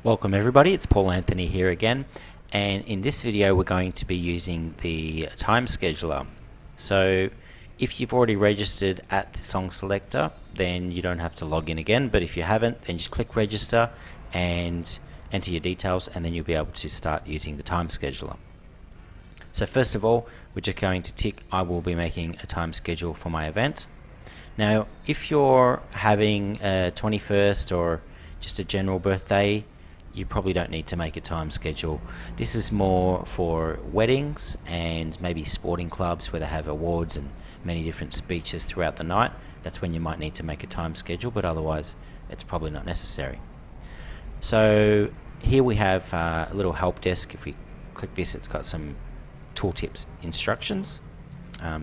Welcome everybody, it's Paul Anthony here again, and in this video we're going to be using the time scheduler. So if you've already registered at the song selector, then you don't have to log in again, but if you haven't, then just click register and enter your details, and then you'll be able to start using the time scheduler. So first of all, we're just going to tick I will be making a time schedule for my event. Now if you're having a 21st or just a general birthday, you probably don't need to make a time schedule. This is more for weddings and maybe sporting clubs where they have awards and many different speeches throughout the night. That's when you might need to make a time schedule, but otherwise it's probably not necessary. So here we have a little help desk. If we click this, it's got some tooltips instructions.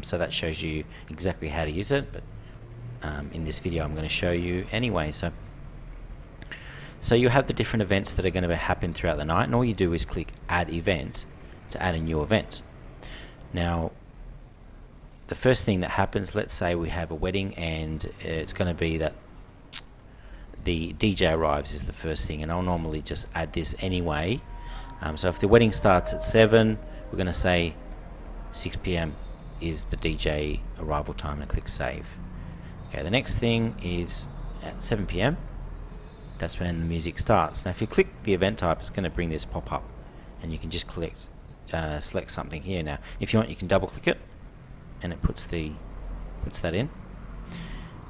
So that shows you exactly how to use it, but in this video I'm going to show you anyway. So you have the different events that are going to happen throughout the night, and all you do is click add event to add a new event. Now the first thing that happens, let's say we have a wedding and it's going to be that the DJ arrives is the first thing, and I'll normally just add this anyway. So if the wedding starts at 7, we're going to say 6 PM is the DJ arrival time, and click save. Okay, the next thing is at 7 PM. That's when the music starts. Now if you click the event type, it's going to bring this pop up, and you can just select something here. Now if you want, you can double click it and it puts that in.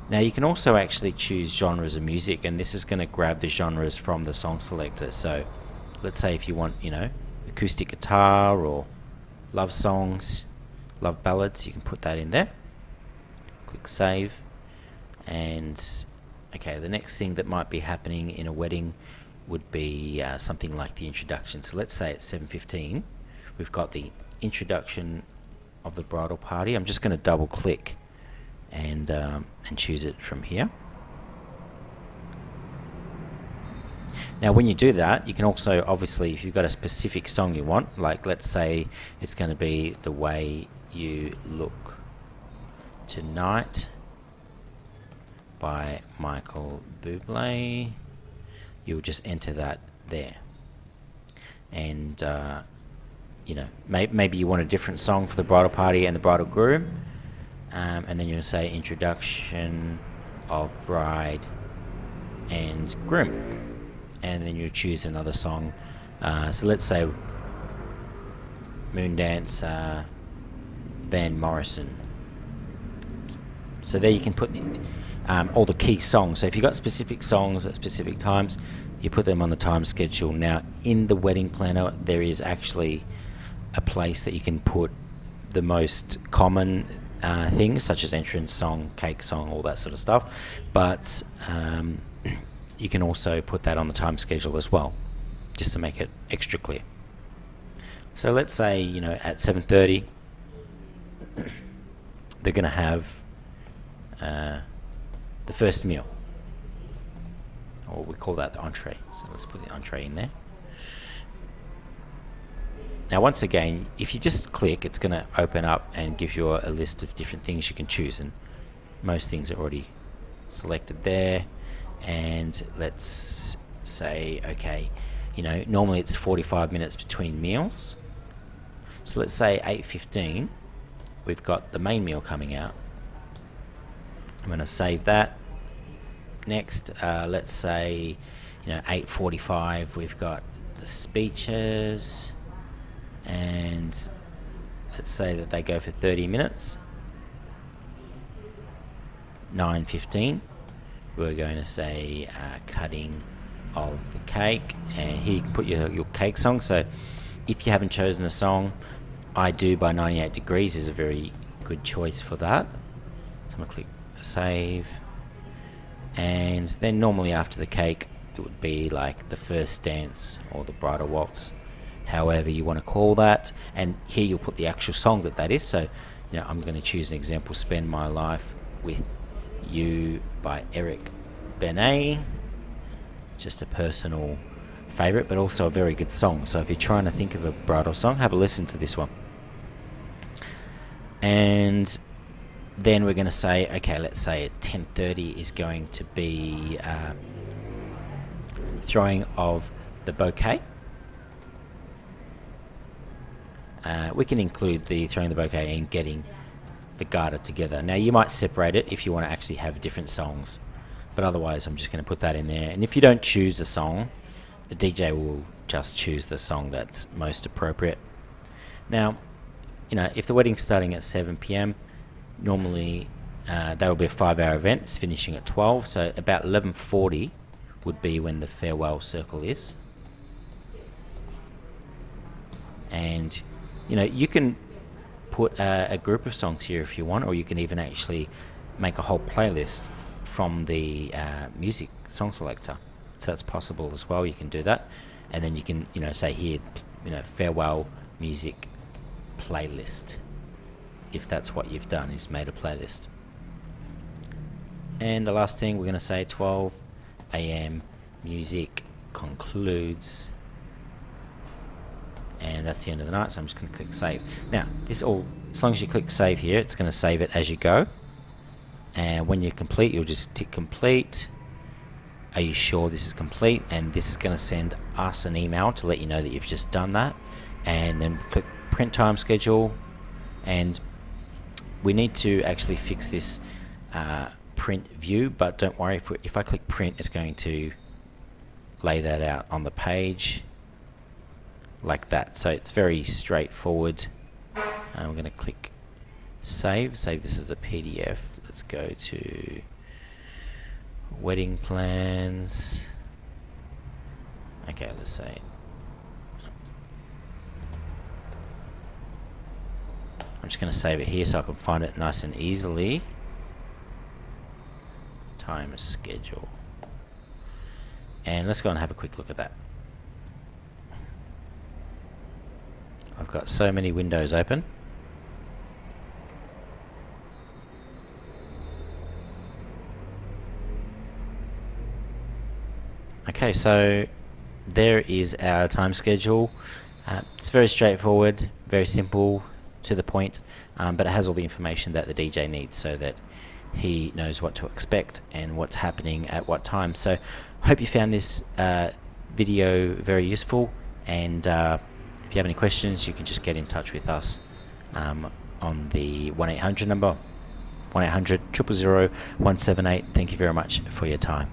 Now you can also actually choose genres of music, and this is going to grab the genres from the song selector. So let's say if you want, acoustic guitar or love songs, love ballads, you can put that in there. Click save. And okay, the next thing that might be happening in a wedding would be something like the introduction. So let's say at 7:15 we've got the introduction of the bridal party. I'm just going to double click and choose it from here. Now when you do that, you can also, obviously, if you've got a specific song you want, like let's say it's going to be The Way You Look Tonight by Michael Bublé, you'll just enter that there. And maybe you want a different song for the bridal party and the bridal groom, and then you'll say introduction of bride and groom, and then you'll choose another song. So let's say Moondance, Van Morrison. So there you can put all the key songs. So if you've got specific songs at specific times, you put them on the time schedule. Now in the wedding planner, there is actually a place that you can put the most common things, such as entrance song, cake song, all that sort of stuff, but you can also put that on the time schedule as well, just to make it extra clear. So let's say at 7:30 they're going to have the first meal, or we call that the entree. So let's put the entree in there. Now once again, if you just click, it's going to open up and give you a list of different things you can choose, and most things are already selected there. And let's say, okay, normally it's 45 minutes between meals, so let's say 8:15 we've got the main meal coming out. I'm going to save that. Next, let's say 8:45 we've got the speeches, and let's say that they go for 30 minutes. 9:15 we're going to say cutting of the cake, and here you can put your cake song. So if you haven't chosen a song, I Do by 98 Degrees is a very good choice for that. So I'm going to click save, and then normally after the cake it would be like the first dance or the bridal waltz, however you want to call that, and here you'll put the actual song that is. So I'm going to choose an example, Spend My Life With You by Eric Benet. Just a personal favorite, but also a very good song. So if you're trying to think of a bridal song, have a listen to this one. And then we're going to say, okay, let's say at 10:30 is going to be throwing of the bouquet. We can include the throwing the bouquet and getting the garter together. Now you might separate it if you want to actually have different songs, but otherwise I'm just going to put that in there. And if you don't choose the song, the DJ will just choose the song that's most appropriate. Now, if the wedding's starting at 7 p.m, normally that'll be a 5-hour event. It's finishing at 12, so about 11:40 would be when the farewell circle is. And you can put a group of songs here if you want, or you can even actually make a whole playlist from the music song selector. So that's possible as well. You can do that, and then you can say here, farewell music playlist, if that's what you've done, is made a playlist. And the last thing we're going to say, 12 a.m. music concludes, and that's the end of the night. So I'm just going to click save. Now as long as you click save here, it's going to save it as you go, and when you're complete, you'll just tick complete. Are you sure this is complete? And this is going to send us an email to let you know that you've just done that. And then click print time schedule, and we need to actually fix this print view, but don't worry, if I click print, it's going to lay that out on the page like that. So it's very straightforward. I'm going to click save this as a PDF. Let's go to wedding plans. Okay, let's say I'm just going to save it here so I can find it nice and easily. Time schedule. And let's go and have a quick look at that. I've got so many windows open. Okay, so there is our time schedule. It's very straightforward, very simple, to the point, but it has all the information that the DJ needs so that he knows what to expect and what's happening at what time. So I hope you found this video very useful, and if you have any questions, you can just get in touch with us on the 1-800 number, 1-800-000-178. Thank you very much for your time.